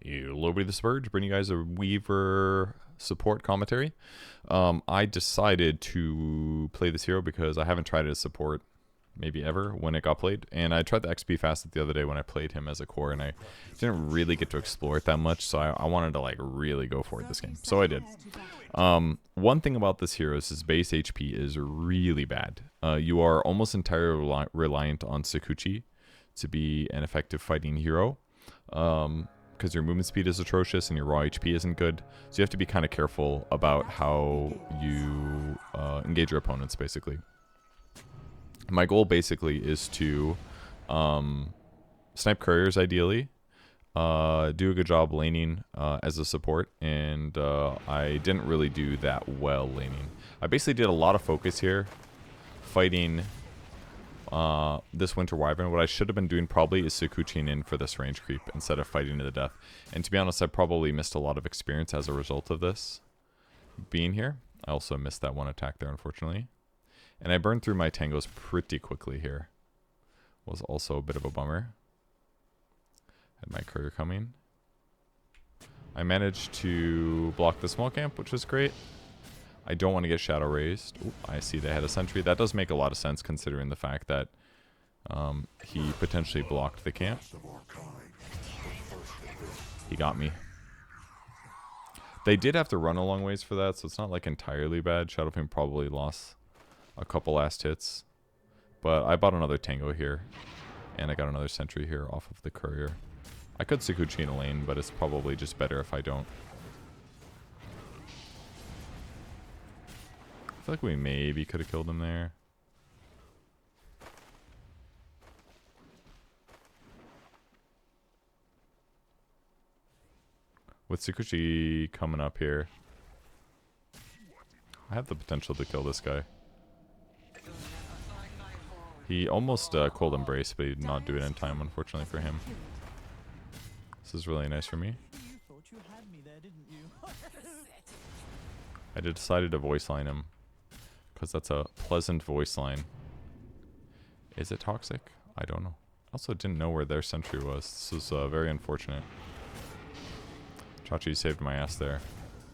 Hello, this is Purge, bringing you guys a Weaver support commentary. I decided to play this hero because I haven't tried it as support maybe ever when it got played. And I tried the XP FACET the other day when I played him as a core, and I didn't really get to explore it that much, so I wanted to like really go for it this game. So I did. One thing about this hero is his base HP is really bad. You are almost entirely reliant on Sakuchi to be an effective fighting hero. Because your movement speed is atrocious and your raw HP isn't good. So you have to be kind of careful about how you engage your opponents, basically. My goal, basically, is to snipe couriers, ideally. Do a good job laning as a support. And I didn't really do that well laning. I basically did a lot of focus here, fighting this Winter Wyvern. What I should have been doing probably is Sakuchiing in for this range creep instead of fighting to the death. And to be honest, I probably missed a lot of experience as a result of this being here. I also missed that one attack there, unfortunately. And I burned through my tangos pretty quickly here. Was also a bit of a bummer. Had my courier coming. I managed to block the small camp, which was great. I don't want to get shadow raised. Ooh, I see they had a sentry. That does make a lot of sense considering the fact that he potentially blocked the camp. He got me. They did have to run a long ways for that, so it's not like entirely bad. Shadowflame probably lost a couple last hits. But I bought another tango here. And I got another sentry here off of the courier. I could Sakuchi in a lane, but it's probably just better if I don't. I feel like we maybe could have killed him there. With Sakuchi coming up here, I have the potential to kill this guy. He almost cold embrace, but he did not do it in time, unfortunately for him. This is really nice for me. I decided to voice line him, because that's a pleasant voice line. Is it toxic? I don't know. I also didn't know where their sentry was. This is very unfortunate. Chachi saved my ass there.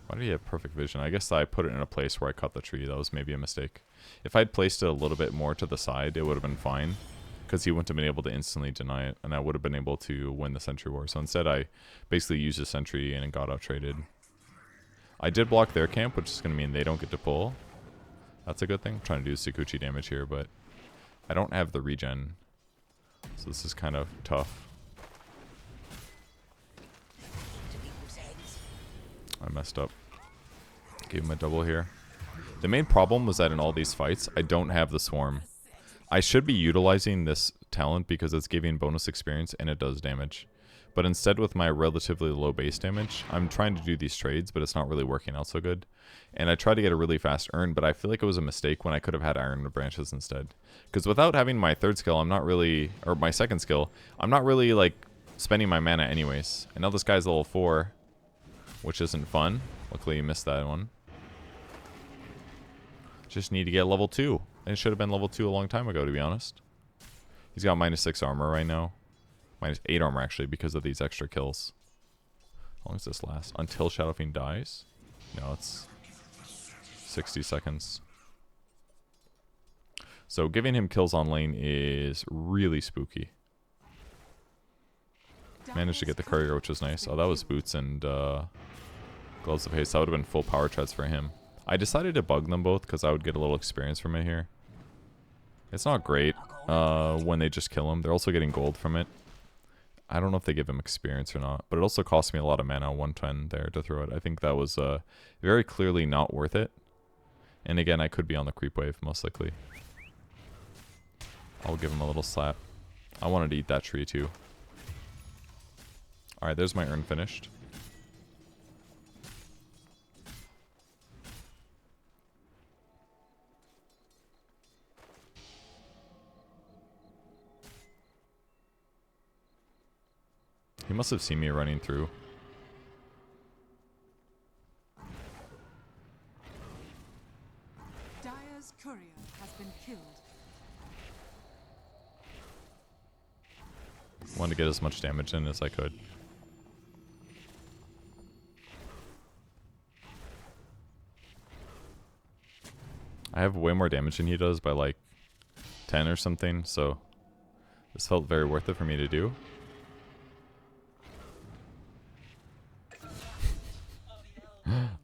Why did he have perfect vision? I guess I put it in a place where I cut the tree. That was maybe a mistake. If I'd placed it a little bit more to the side, it would have been fine. Because he wouldn't have been able to instantly deny it. And I would have been able to win the sentry war. So instead I basically used a sentry and got out traded. I did block their camp, which is going to mean they don't get to pull. That's a good thing. I'm trying to do Sakuchi damage here, but I don't have the regen. So this is kind of tough. I messed up. Gave him a double here. The main problem was that in all these fights, I don't have the swarm. I should be utilizing this talent because it's giving bonus experience and it does damage. But instead with my relatively low base damage, I'm trying to do these trades, but it's not really working out so good. And I tried to get a really fast earn, but I feel like it was a mistake when I could have had iron branches instead. Because without having my third skill, I'm not really, or my second skill, I'm not really like spending my mana anyways. And now this guy's level 4, which isn't fun. Luckily you missed that one. Just need to get level 2. And it should have been level 2 a long time ago, to be honest. He's got -6 armor right now. -8 armor, actually, because of these extra kills. How long does this last? Until Shadow Fiend dies? No, it's 60 seconds. So giving him kills on lane is really spooky. Managed to get the courier, which was nice. Oh, that was boots and gloves of haste. That would have been full power treads for him. I decided to bug them both because I would get a little experience from it here. It's not great when they just kill him. They're also getting gold from it. I don't know if they give him experience or not, but it also cost me a lot of mana, 110 there to throw it. I think that was very clearly not worth it. And again, I could be on the creep wave, most likely. I'll give him a little slap. I wanted to eat that tree too. Alright, there's my urn finished. He must have seen me running through. Dire's courier has been killed. Wanted to get as much damage in as I could. I have way more damage than he does by like 10 or something, so this felt very worth it for me to do.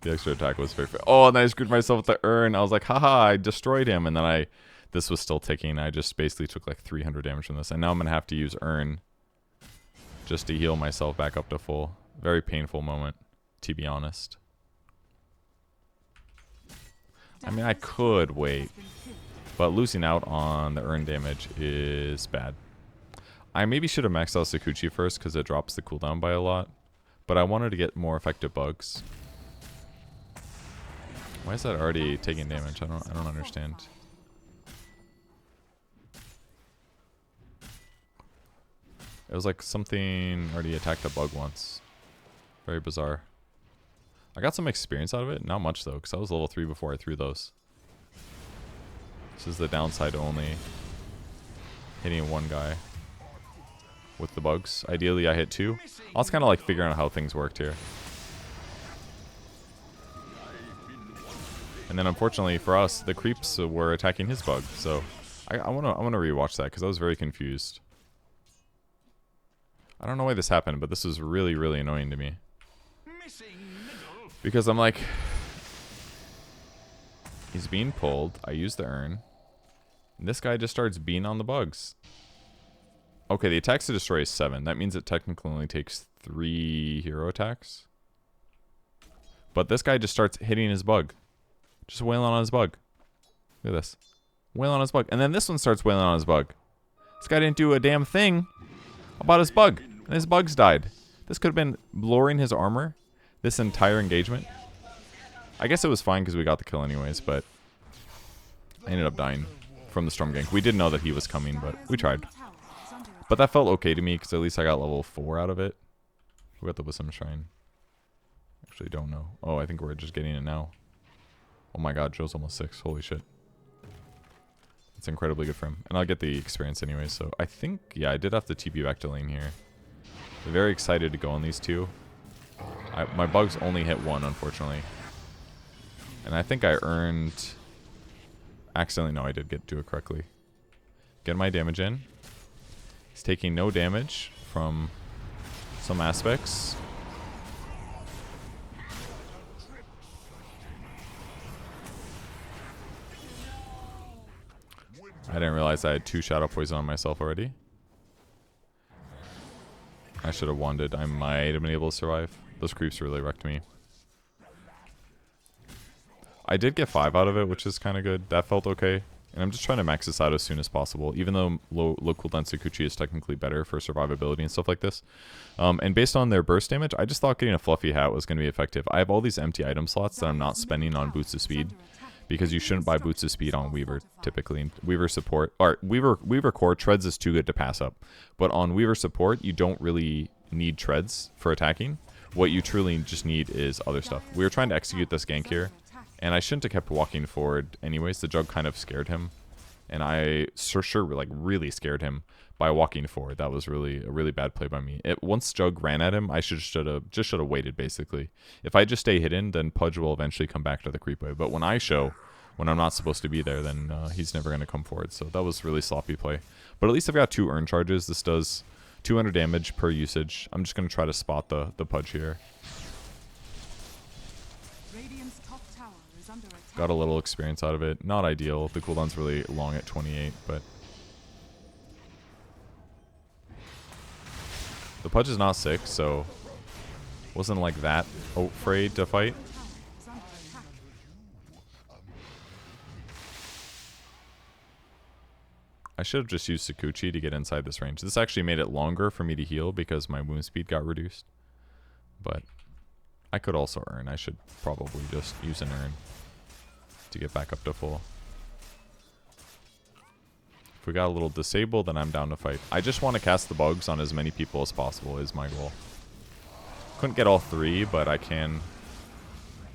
The extra attack was very oh, and then I screwed myself with the urn. I was like, haha, I destroyed him, and then this was still ticking. I just basically took like 300 damage from this, and now I'm gonna have to use urn just to heal myself back up to full. Very painful moment, to be honest. I mean, I could wait, but losing out on the urn damage is bad. I maybe should have maxed out Sakuchi first because it drops the cooldown by a lot, but I wanted to get more effective bugs. Why is that already taking damage? I don't understand. It was like something already attacked a bug once. Very bizarre. I got some experience out of it. Not much though, because I was level 3 before I threw those. This is the downside only. Hitting one guy with the bugs. Ideally I hit 2. I was kind of like figuring out how things worked here. And then unfortunately for us, the creeps were attacking his bug. So I wanna rewatch that because I was very confused. I don't know why this happened, but this is really, really annoying to me. Because I'm like, he's being pulled. I use the urn. And this guy just starts being on the bugs. Okay, the attacks to destroy is 7. That means it technically only takes 3 hero attacks. But this guy just starts hitting his bug. Just wailing on his bug. Look at this. Wailing on his bug. And then this one starts wailing on his bug. This guy didn't do a damn thing about his bug. And his bugs died. This could have been lowering his armor this entire engagement. I guess it was fine because we got the kill anyways, but I ended up dying from the storm gank. We did know that he was coming, but we tried. But that felt okay to me because at least I got level 4 out of it. We got the Wisdom Shrine. Actually don't know. Oh, I think we're just getting it now. Oh my god, Joe's almost 6. Holy shit. It's incredibly good for him. And I'll get the experience anyway, so I think, yeah, I did have to TP back to lane here. I'm very excited to go on these two. My bugs only hit 1, unfortunately. And I think I earned... Accidentally, no, I did do it correctly. Get my damage in. He's taking no damage from some aspects. I didn't realize I had 2 Shadow Poison on myself already. I should have wanded. I might have been able to survive. Those creeps really wrecked me. I did get 5 out of it, which is kind of good. That felt okay. And I'm just trying to max this out as soon as possible, even though low cooldown Sakuchi is technically better for survivability and stuff like this. And based on their burst damage, I just thought getting a fluffy hat was going to be effective. I have all these empty item slots that I'm not spending on boots of speed, because you shouldn't buy boots of speed on Weaver typically. Weaver support, or Weaver core treads is too good to pass up, but on Weaver support you don't really need treads for attacking. What you truly just need is other stuff. We were trying to execute this gank here, and I shouldn't have kept walking forward anyways. The Jug kind of scared him, and I sure like really scared him by walking forward. That was really a really bad play by me. Once Jug ran at him, I should have waited basically. If I just stay hidden, then Pudge will eventually come back to the creep wave. But when I show, when I'm not supposed to be there, then he's never going to come forward. So that was really sloppy play. But at least I've got 2 urn charges. This does 200 damage per usage. I'm just going to try to spot the Pudge here. Got a little experience out of it. Not ideal. The cooldown's really long at 28, but the Pudge is not sick, so wasn't like that afraid to fight. I should have just used Sakuchi to get inside this range. This actually made it longer for me to heal because my wound speed got reduced. But I could also earn. I should probably just use an earn to get back up to full. If we got a little disabled, then I'm down to fight. I just want to cast the bugs on as many people as possible is my goal. Couldn't get all 3, but I can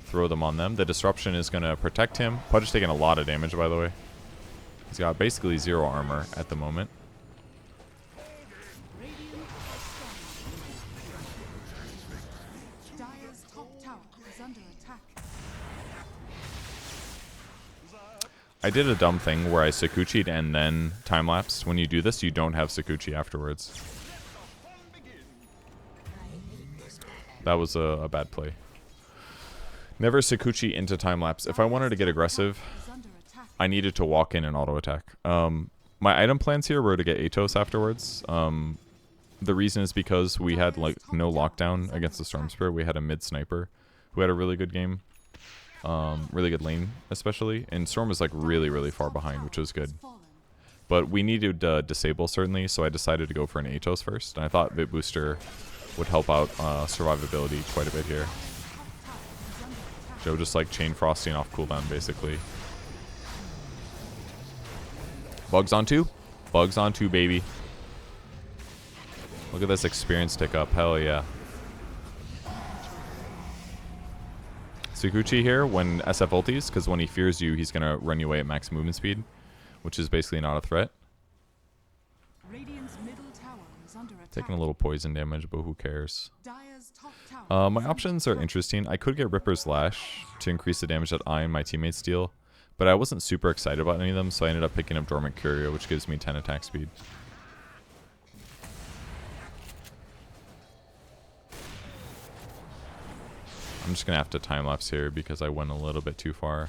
throw them on them. The disruption is going to protect him. Pudge is taking a lot of damage, by the way. He's got basically 0 armor at the moment. I did a dumb thing where I Sakuchi'd and then time-lapsed. When you do this, you don't have Sakuchi afterwards. That was a bad play. Never Sakuchi into time-lapse. If I wanted to get aggressive, I needed to walk in and auto-attack. My item plans here were to get Atos afterwards. The reason is because we had like no lockdown against the Storm Spirit. We had a mid-sniper who had a really good game. Really good lane, especially. And Storm was like really, really far behind, which was good. But we needed to disable, certainly, so I decided to go for an Atos first. And I thought Bit Booster would help out survivability quite a bit here. Joe just like chain frosting off cooldown, basically. Bugs on 2? Bugs on 2, baby. Look at this experience tick up. Hell yeah. Sakuchi here when SF ultis, because when he fears you, he's going to run you away at max movement speed, which is basically not a threat. Taking a little poison damage, but who cares? My options are interesting. I could get Ripper's Lash to increase the damage that I and my teammates deal, but I wasn't super excited about any of them, so I ended up picking up Dormant Curio, which gives me 10 attack speed. I'm just going to have to time-lapse here because I went a little bit too far.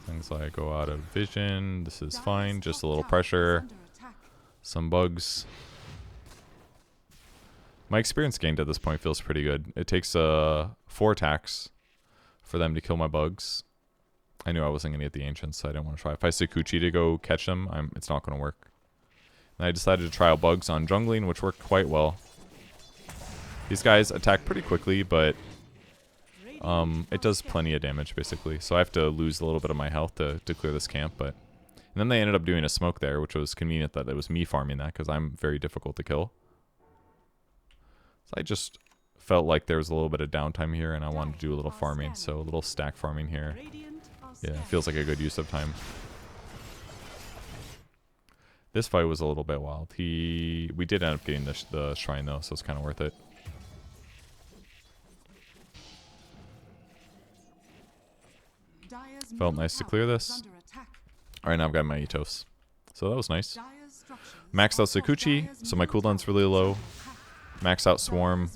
Things like go out of vision. This is fine. Just a little pressure. Some bugs. My experience gained at this point feels pretty good. It takes 4 attacks for them to kill my bugs. I knew I wasn't going to get the Ancients, so I didn't want to try. If I Sakuchi to go catch them, it's not going to work. And I decided to try out bugs on jungling, which worked quite well. These guys attack pretty quickly, but it does plenty of damage, basically. So I have to lose a little bit of my health to clear this camp. And then they ended up doing a smoke there, which was convenient that it was me farming that, because I'm very difficult to kill. So I just felt like there was a little bit of downtime here, and I wanted to do a little farming. So a little stack farming here. Yeah, feels like a good use of time. This fight was a little bit wild. We did end up getting the shrine, though, so it's kind of worth it. Felt nice to clear this. Alright, now I've got my Ethos. So that was nice. Maxed out Sakuchi, so my cooldown's really low. Max out Swarm,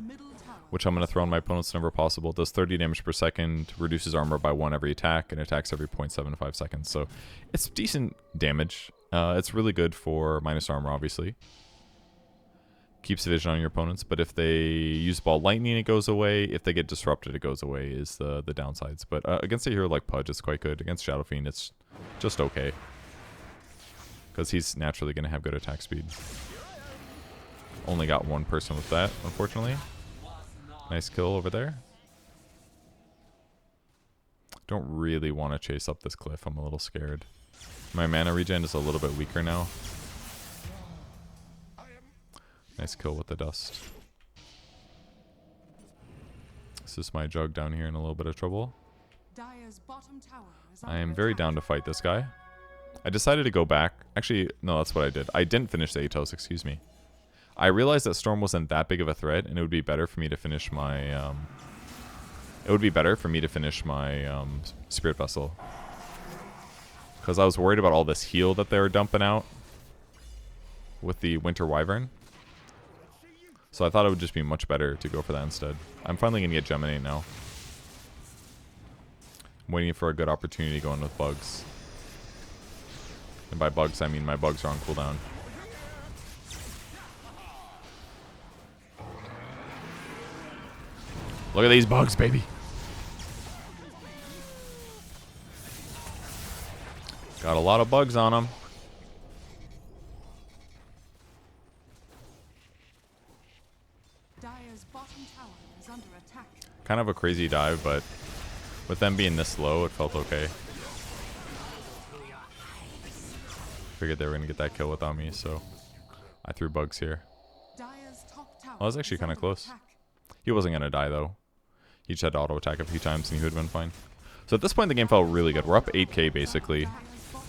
which I'm going to throw on my opponents whenever possible. Does 30 damage per second, reduces armor by 1 every attack, and attacks every 0.75 seconds. So it's decent damage. It's really good for minus armor, obviously. Keeps vision on your opponents, but if they use ball lightning, it goes away. If they get disrupted, it goes away, is the downsides. But against a hero like Pudge, it's quite good. Against Shadow Fiend, it's just okay. Because he's naturally going to have good attack speed. Only got 1 person with that, unfortunately. Nice kill over there. Don't really want to chase up this cliff. I'm a little scared. My mana regen is a little bit weaker now. Nice kill with the dust. This is my jug down here in a little bit of trouble. I am very down to fight this guy. I decided to go back. Actually, no, that's what I did. I didn't finish the Atos, excuse me. I realized that Storm wasn't that big of a threat, and it would be better for me to finish my Spirit Vessel. Because I was worried about all this heal that they were dumping out with the Winter Wyvern. So I thought it would just be much better to go for that instead. I'm finally going to get Geminate now. I'm waiting for a good opportunity to go in with bugs. And by bugs, I mean my bugs are on cooldown. Look at these bugs, baby. Got a lot of bugs on them. Kind of a crazy dive, but with them being this low, it felt okay. Figured they were going to get that kill without me, so I threw bugs here. I was actually kind of close. He wasn't going to die, though. He just had to auto-attack a few times, and he would have been fine. So at this point, the game felt really good. We're up 8k, basically.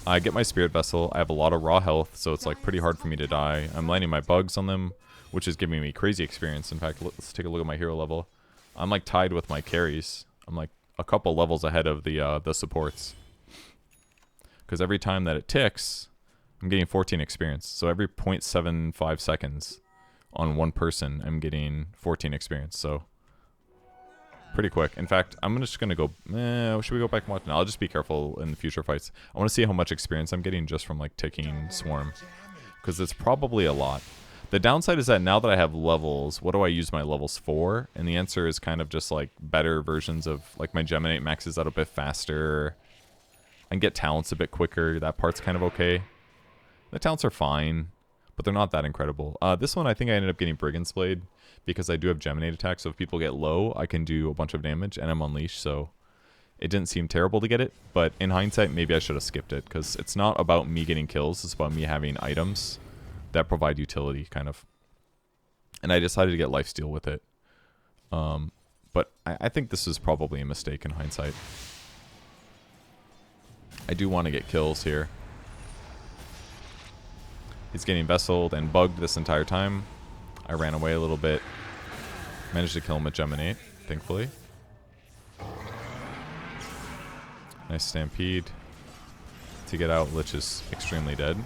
I get my Spirit Vessel. I have a lot of raw health, so it's like pretty hard for me to die. I'm landing my bugs on them, which is giving me crazy experience. In fact, let's take a look at my hero level. I'm like tied with my carries. I'm like a couple levels ahead of the supports. Because every time that it ticks, I'm getting 14 experience. So every 0.75 seconds on one person, I'm getting 14 experience. So pretty quick. In fact, I'm just going to go... should we go back and watch? No, I'll just be careful in the future fights. I want to see how much experience I'm getting just from like ticking Swarm. Because it's probably a lot. The downside is that now that I have levels, what do I use my levels for? And the answer is kind of just like better versions of... Like my Geminate maxes out a bit faster. I can get talents a bit quicker. That part's kind of okay. The talents are fine, but they're not that incredible. This one, I think I ended up getting Brigand's Blade because I do have Geminate attack, so if people get low, I can do a bunch of damage, and I'm Unleashed, so it didn't seem terrible to get it, but in hindsight, maybe I should have skipped it, because it's not about me getting kills, it's about me having items that provide utility, kind of. And I decided to get Lifesteal with it. But I think this is probably a mistake in hindsight. I do want to get kills here. He's getting vesseled and bugged this entire time. I ran away a little bit. Managed to kill him with Geminate, thankfully. Nice stampede. To get out, Lich is extremely dead.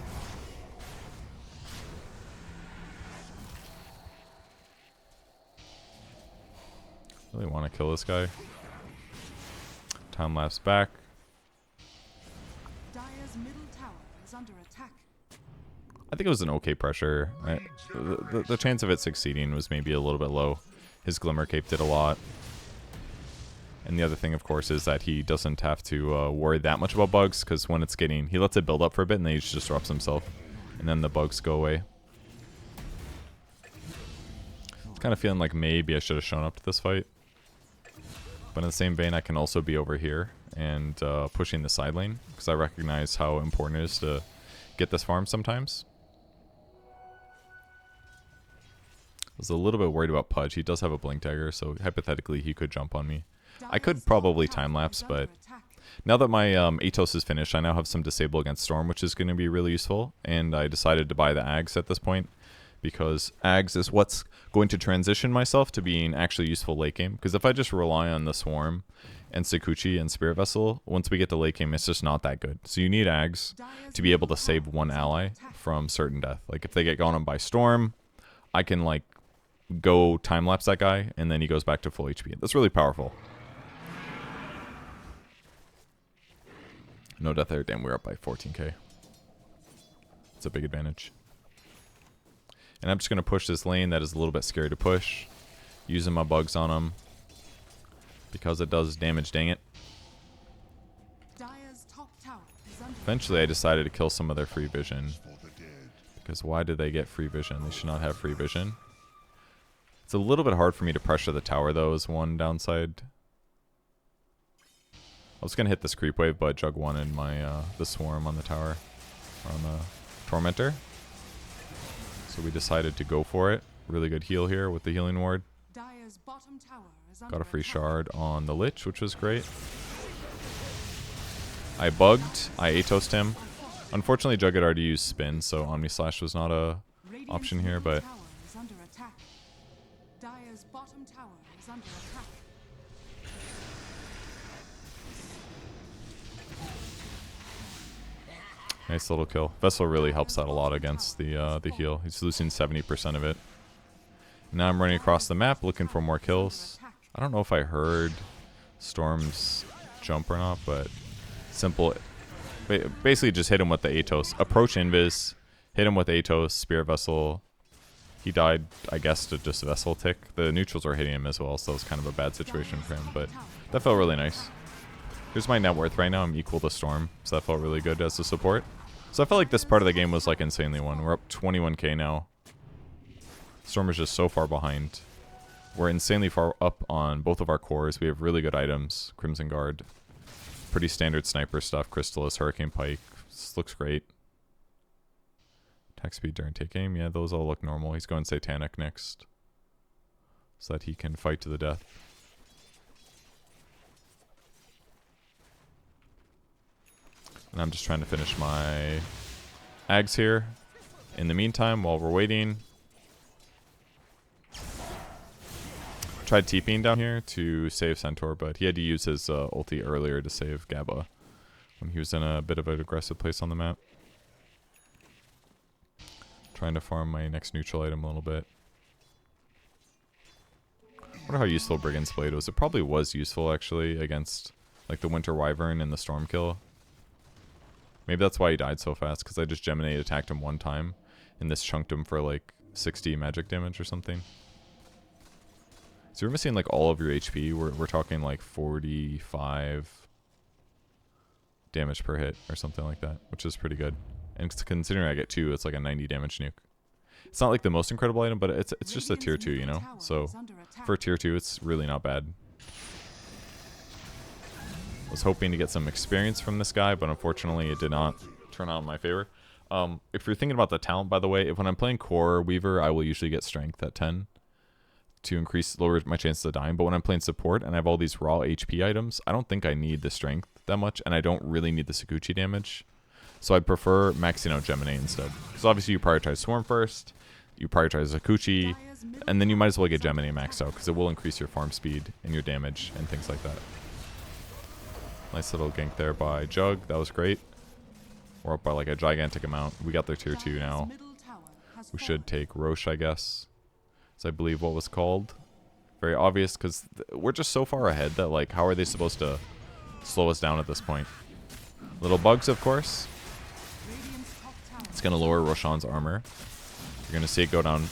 Really want to kill this guy. Time lapse back. Dire's middle tower is under attack. I think it was an okay pressure. The chance of it succeeding was maybe a little bit low. His Glimmer Cape did a lot. And the other thing, of course, is that he doesn't have to worry that much about bugs, because when it's getting... He lets it build up for a bit, and then he just disrupts himself. And then the bugs go away. It's kind of feeling like maybe I should have shown up to this fight. But in the same vein, I can also be over here and pushing the side lane, because I recognize how important it is to get this farm sometimes. I was a little bit worried about Pudge. He does have a Blink Dagger, so hypothetically he could jump on me. I could probably time-lapse, but now that my Atos is finished, I now have some Disable against Storm, which is going to be really useful, and I decided to buy the Ags at this point, because Ags is what's going to transition myself to being actually useful late game, because if I just rely on the Swarm and Sakuchi and Spirit Vessel, once we get to late game, it's just not that good. So you need Ags to be able to save one ally from certain death. Like, if they get gone on by Storm, I can, like, go time-lapse that guy, and then he goes back to full HP. That's really powerful. No death there. Damn, we're up by 14k. It's a big advantage. And I'm just going to push this lane that is a little bit scary to push. Using my bugs on him. Because it does damage, dang it. Eventually I decided to kill some of their free vision. Because why did they get free vision? They should not have free vision. It's a little bit hard for me to pressure the tower, though, is one downside. I was going to hit this creep wave, but Jug wanted my the Swarm on the tower. Or on the Tormentor. So we decided to go for it. Really good heal here with the healing ward. Got a free shard on the Lich, which was great. I bugged. I Atosed him. Unfortunately, Jug had already used Spin, so Omni Slash was not a option here, but... Nice little kill. Vessel really helps out a lot against the heal. He's losing 70% of it. Now I'm running across the map looking for more kills. I don't know if I heard Storm's jump or not, but simple. Basically just hit him with the Atos. Approach Invis, hit him with Atos, Spirit Vessel. He died, I guess, to just Vessel tick. The neutrals were hitting him as well, so it was kind of a bad situation for him, but that felt really nice. Here's my net worth right now. I'm equal to Storm, so that felt really good as a support. So I felt like this part of the game was like insanely won. We're up 21k now. Storm is just so far behind. We're insanely far up on both of our cores. We have really good items. Crimson Guard. Pretty standard sniper stuff. Crystallis, Hurricane Pike. This looks great. Attack speed during take aim. Yeah, those all look normal. He's going Satanic next. So that he can fight to the death. And I'm just trying to finish my Ags here. In the meantime, while we're waiting, Tried TPing down here to save Centaur, but he had to use his ulti earlier to save Gabba when he was in a bit of an aggressive place on the map. Trying to farm my next neutral item a little bit. I wonder how useful Brigand's Blade was. It probably was useful, actually, against like the Winter Wyvern and the Storm kill. Maybe that's why he died so fast, because I just Geminate attacked him one time, and this chunked him for like 60 magic damage or something. So you're missing like all of your HP. We're talking like 45 damage per hit or something like that, which is pretty good. And considering I get 2, it's like a 90 damage nuke. It's not like the most incredible item, but it's just a tier 2, you know? So for a tier 2, it's really not bad. I was hoping to get some experience from this guy, but unfortunately it did not turn out in my favor. If you're thinking about the talent, by the way, when I'm playing Core Weaver, I will usually get strength at 10 to lower my chances of dying. But when I'm playing support and I have all these raw HP items, I don't think I need the strength that much, and I don't really need the Sakuchi damage. So I'd prefer maxing out Geminate instead. Because obviously you prioritize Swarm first, you prioritize Sakuchi, and then you might as well get Geminate maxed out, because it will increase your farm speed and your damage and things like that. Nice little gank there by Jug. That was great. We're up by like a gigantic amount. We got their tier 2 now. We should take Roche, I guess. Is I believe what was called. Very obvious, because we're just so far ahead that like, how are they supposed to slow us down at this point? Little bugs, of course. It's going to lower Roshan's armor. You're going to see it go down.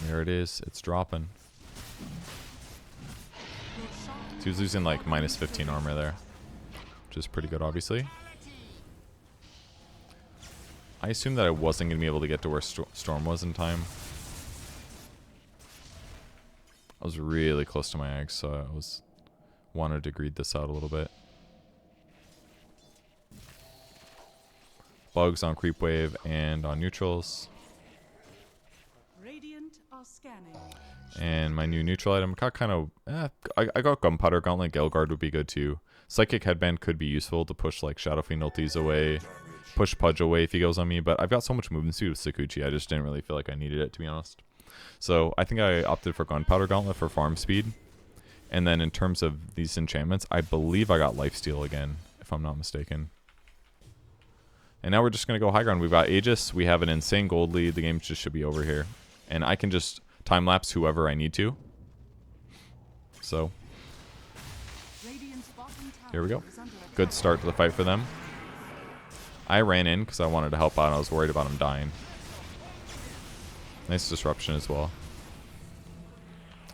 There it is. It's dropping. So he was losing like minus 15 armor there, which is pretty good, obviously. I assumed that I wasn't going to be able to get to where Storm was in time. I was really close to my eggs, so I wanted to greed this out a little bit. Bugs on creep wave and on neutrals. Radiant are scanning. And my new neutral item got kind of... I got Gunpowder Gauntlet. Gelguard would be good too. Psychic Headband could be useful to push like Shadow Fiend ultis away. Push Pudge away if he goes on me. But I've got so much movement speed with Sakuchi, I just didn't really feel like I needed it, to be honest. So I think I opted for Gunpowder Gauntlet for farm speed. And then in terms of these enchantments, I believe I got Lifesteal again, if I'm not mistaken. And now we're just going to go high ground. We've got Aegis. We have an insane gold lead. The game just should be over here. And I can just time-lapse whoever I need to. So, here we go. Good start to the fight for them. I ran in because I wanted to help out. I was worried about him dying. Nice disruption as well.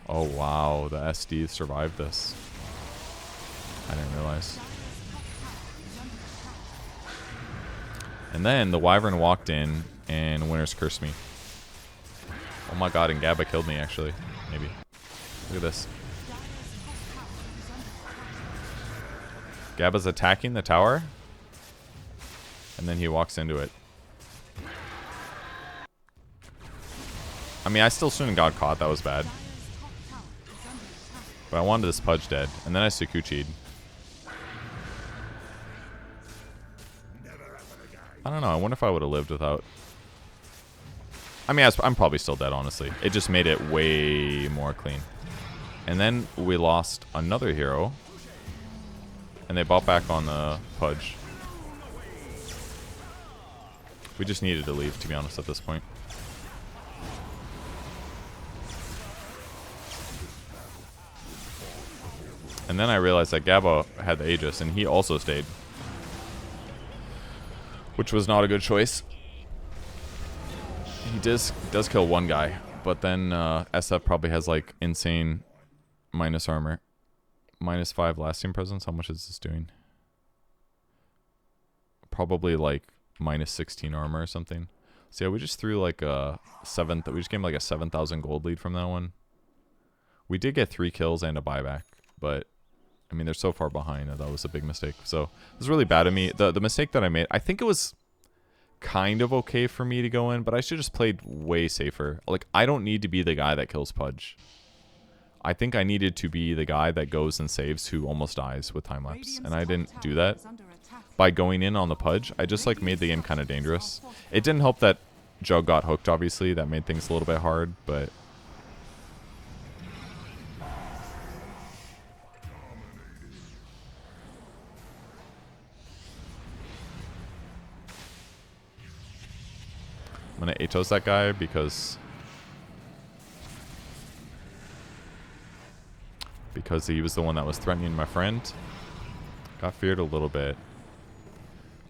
Oh, wow. The SD survived this. I didn't realize. And then the Wyvern walked in and Winter's cursed me. Oh my god, and Gabba killed me, actually. Maybe. Look at this. Gabba's attacking the tower. And then he walks into it. I mean, I still shouldn't have got caught. That was bad. But I wanted this Pudge dead. And then I Sakuchi'd. I don't know. I wonder if I would have lived without... I mean, I'm probably still dead, honestly. It just made it way more clean. And then we lost another hero. And they bought back on the Pudge. We just needed to leave, to be honest, at this point. And then I realized that Gabba had the Aegis, and he also stayed. Which was not a good choice. He does kill one guy, but then SF probably has like insane minus armor. Minus 5 lasting presence. How much is this doing? Probably like minus 16 armor or something. So yeah, we just threw like a 7th. We just gave him like a 7,000 gold lead from that one. We did get 3 kills and a buyback, but I mean they're so far behind that was a big mistake. So it was really bad of me. The mistake that I made, I think it was kind of okay for me to go in, but I should have just played way safer. Like, I don't need to be the guy that kills Pudge. I think I needed to be the guy that goes and saves who almost dies with time lapse, and I didn't do that. By going in on the Pudge, I just like made the game kind of dangerous. It didn't help that Jug got hooked, obviously. That made things a little bit hard, but... I'm going to Atos that guy because he was the one that was threatening my friend. Got feared a little bit.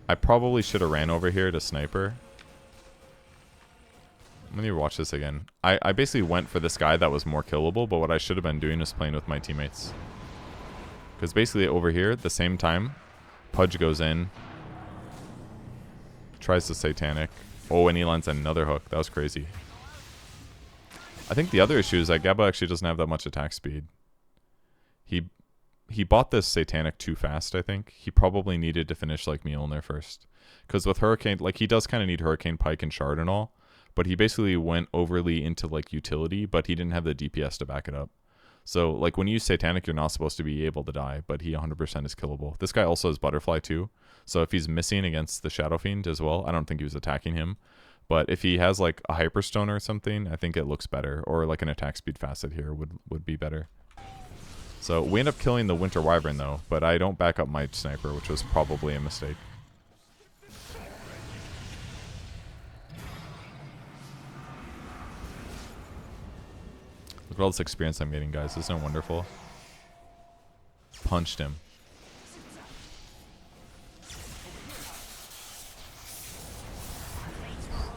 I probably should have ran over here to sniper. Let me watch this again. I basically went for this guy that was more killable, but what I should have been doing is playing with my teammates. Because basically over here, at the same time, Purge goes in. Tries to Satanic. Oh, and he lands another hook. That was crazy. I think the other issue is that Gabba actually doesn't have that much attack speed. He bought this Satanic too fast, I think. He probably needed to finish like Mjolnir first. Because with Hurricane, like he does kind of need Hurricane Pike and Shard and all. But he basically went overly into like utility, but he didn't have the DPS to back it up. So like when you use Satanic, you're not supposed to be able to die, but he 100% is killable. This guy also has Butterfly too. So if he's missing against the Shadow Fiend as well, I don't think he was attacking him. But if he has like a Hyperstone or something, I think it looks better. Or like an attack speed facet here would be better. So we end up killing the Winter Wyvern though, but I don't back up my sniper, which was probably a mistake. Look at all this experience I'm getting, guys. Isn't it wonderful? Punched him.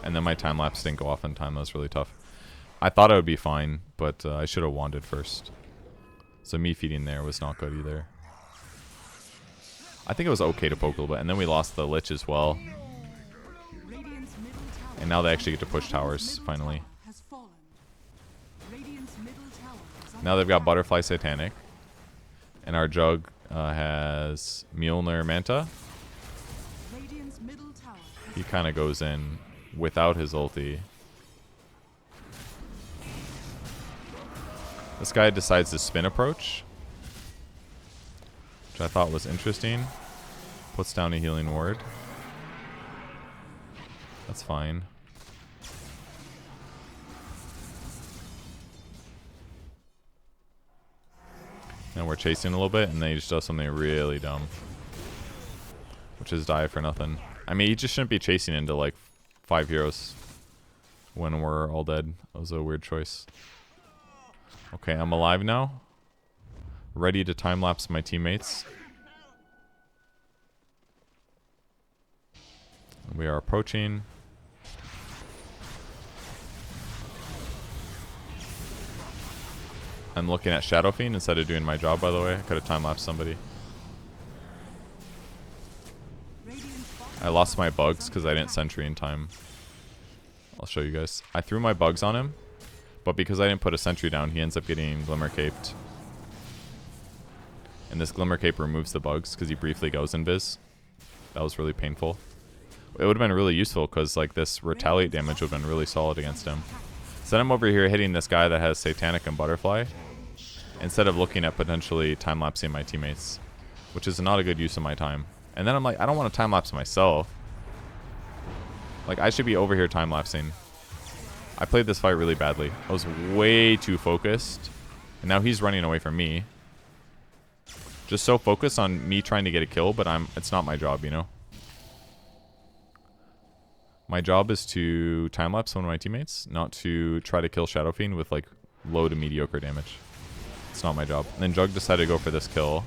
And then my time-lapse didn't go off in time. That was really tough. I thought I would be fine, but I should have wanded first. So me feeding there was not good either. I think it was okay to poke a little bit. And then we lost the Lich as well. And now they actually get to push towers, finally. Now they've got Butterfly Satanic. And our Jug has Mjolnir Manta. He kind of goes in without his ulti. This guy decides to spin approach, which I thought was interesting. Puts down a healing ward. That's fine. And we're chasing a little bit, and then he just does something really dumb, which is die for nothing. I mean, he just shouldn't be chasing into like 5 heroes when we're all dead. That was a weird choice. Okay, I'm alive now. Ready to time-lapse my teammates. We are approaching. I'm looking at Shadow Fiend instead of doing my job, by the way. I could have time-lapsed somebody. I lost my bugs because I didn't sentry in time. I'll show you guys. I threw my bugs on him, but because I didn't put a sentry down, he ends up getting Glimmer Caped. And this Glimmer Cape removes the bugs because he briefly goes invis. That was really painful. It would have been really useful because like this retaliate damage would have been really solid against him. So then I'm over here hitting this guy that has Satanic and Butterfly instead of looking at potentially time-lapsing my teammates, which is not a good use of my time. And then I'm like, I don't want to time-lapse myself. Like, I should be over here time-lapsing. I played this fight really badly. I was way too focused. And now he's running away from me. Just so focused on me trying to get a kill, but it's not my job, you know? My job is to time-lapse one of my teammates, not to try to kill Shadow Fiend with, like, low to mediocre damage. It's not my job. And then Jug decided to go for this kill,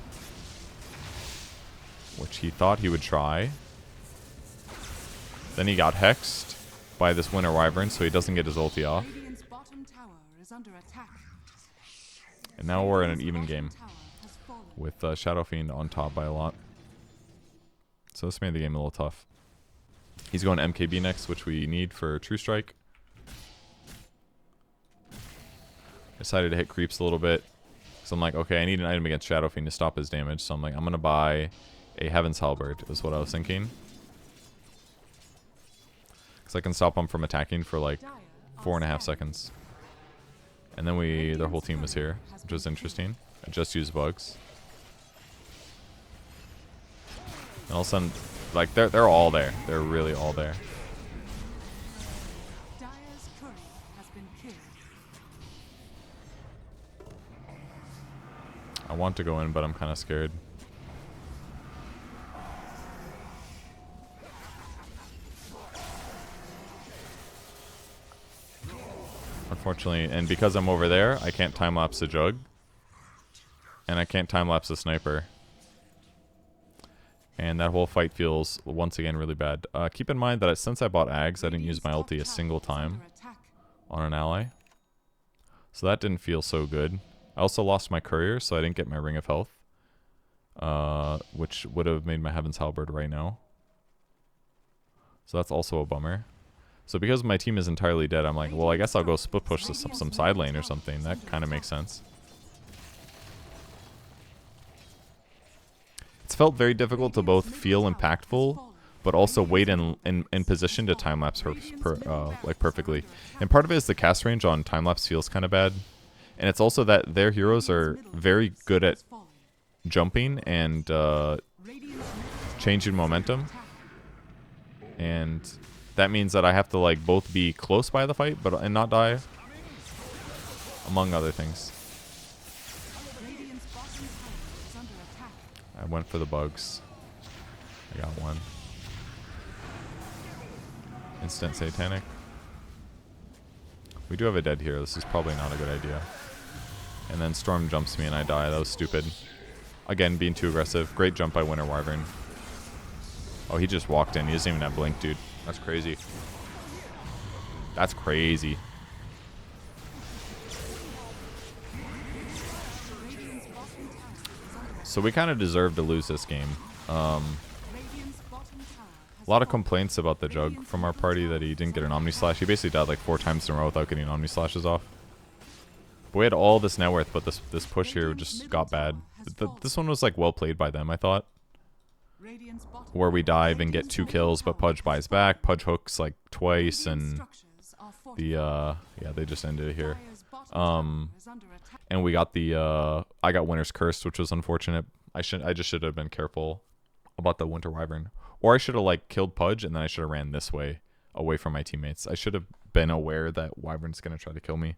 which he thought he would try. Then he got hexed by this Winter Wyvern, so he doesn't get his ulti off. And now we're in an even game with Shadow Fiend on top by a lot. So this made the game a little tough. He's going MKB next, which we need for True Strike. Decided to hit creeps a little bit. So I'm like, okay, I need an item against Shadow Fiend to stop his damage. So I'm like, I'm going to buy a Heaven's Halberd, is what I was thinking. Because I can stop him from attacking for like 4.5 seconds. And then their whole team was here, which was interesting. I just used bugs. And all of a sudden, like, they're all there. They're really all there. I want to go in, but I'm kind of scared. Unfortunately, and because I'm over there, I can't time-lapse the Jug. And I can't time-lapse the Sniper. And that whole fight feels, once again, really bad. Keep in mind that since I bought Ags, I didn't use my ulti a single time on an ally. So that didn't feel so good. I also lost my Courier, so I didn't get my Ring of Health. Which would have made my Heaven's Halberd right now. So that's also a bummer. So because my team is entirely dead, I'm like, well, I guess I'll go split push some side lane or something. That kind of makes sense. It's felt very difficult to both feel impactful, but also wait in position to time-lapse her like perfectly. And part of it is the cast range on time-lapse feels kind of bad. And it's also that their heroes are very good at jumping and changing momentum. And that means that I have to like both be close by the fight and not die, among other things. I went for the bugs. I got one. Instant satanic. We do have a dead here. This is probably not a good idea. And then Storm jumps me and I die. That was stupid. Again, being too aggressive. Great jump by Winter Wyvern. Oh, he just walked in. He doesn't even have blink, dude. That's crazy. That's crazy. So we kind of deserve to lose this game. A lot of complaints about the Jug from our party that he didn't get an Omni Slash. He basically died like 4 times in a row without getting Omni Slashes off. But we had all this net worth, but this push here just got bad. This one was like well played by them, I thought. Where we dive and get 2 kills, but Pudge buys back. Pudge hooks like twice, and yeah, they just ended it here. And we got I got Winter's Cursed, which was unfortunate. I just should have been careful about the Winter Wyvern. Or I should have like killed Pudge and then I should have ran this way away from my teammates. I should have been aware that Wyvern's going to try to kill me.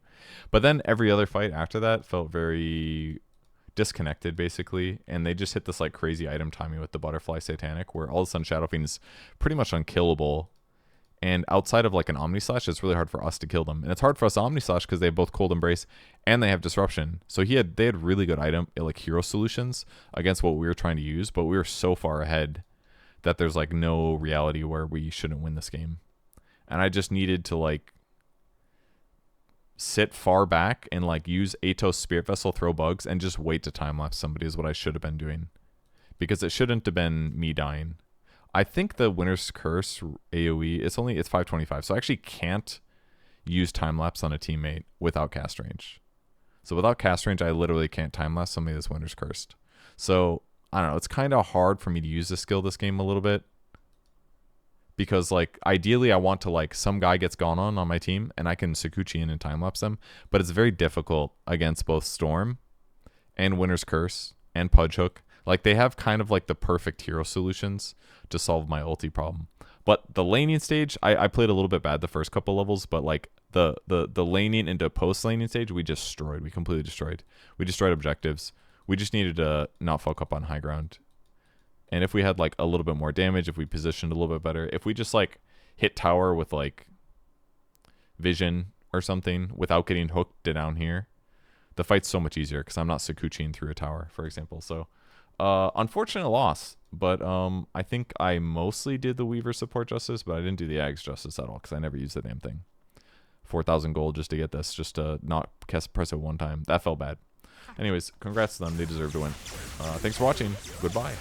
But then every other fight after that felt very disconnected basically, and they just hit this like crazy item timing with the Butterfly Satanic where all of a sudden Shadow Fiend is pretty much unkillable. And outside of like an Omni Slash, it's really hard for us to kill them. And it's hard for us to Omni Slash because they have both Cold Embrace and they have Disruption. So they had really good item, like hero solutions against what we were trying to use, but we were so far ahead that there's like no reality where we shouldn't win this game. And I just needed to like sit far back and like use Atos Spirit Vessel, throw bugs, and just wait to time-lapse somebody is what I should have been doing. Because it shouldn't have been me dying. I think the Winter's Curse AoE, it's 525, so I actually can't use time-lapse on a teammate without cast range. So without cast range, I literally can't time-lapse somebody that's Winter's Cursed. So, I don't know, it's kind of hard for me to use this skill this game a little bit. Because, like, ideally I want to, like, some guy gets gone on my team, and I can Sakuchi in and time-lapse them. But it's very difficult against both Storm and Winter's Curse and Pudge Hook. Like, they have kind of, like, the perfect hero solutions to solve my ulti problem. But the laning stage, I played a little bit bad the first couple levels, but, like, the laning into post-laning stage, we destroyed. We completely destroyed. We destroyed objectives. We just needed to not fuck up on high ground. And if we had, like, a little bit more damage, if we positioned a little bit better, if we just, like, hit tower with, like, vision or something without getting hooked down here, the fight's so much easier because I'm not Sakuchiing through a tower, for example. So, unfortunate loss, but I think I mostly did the Weaver support justice, but I didn't do the Ags justice at all because I never used the damn thing. 4,000 gold just to get this, just to not press it one time. That felt bad. Anyways, congrats to them. They deserve to win. Thanks for watching. Goodbye.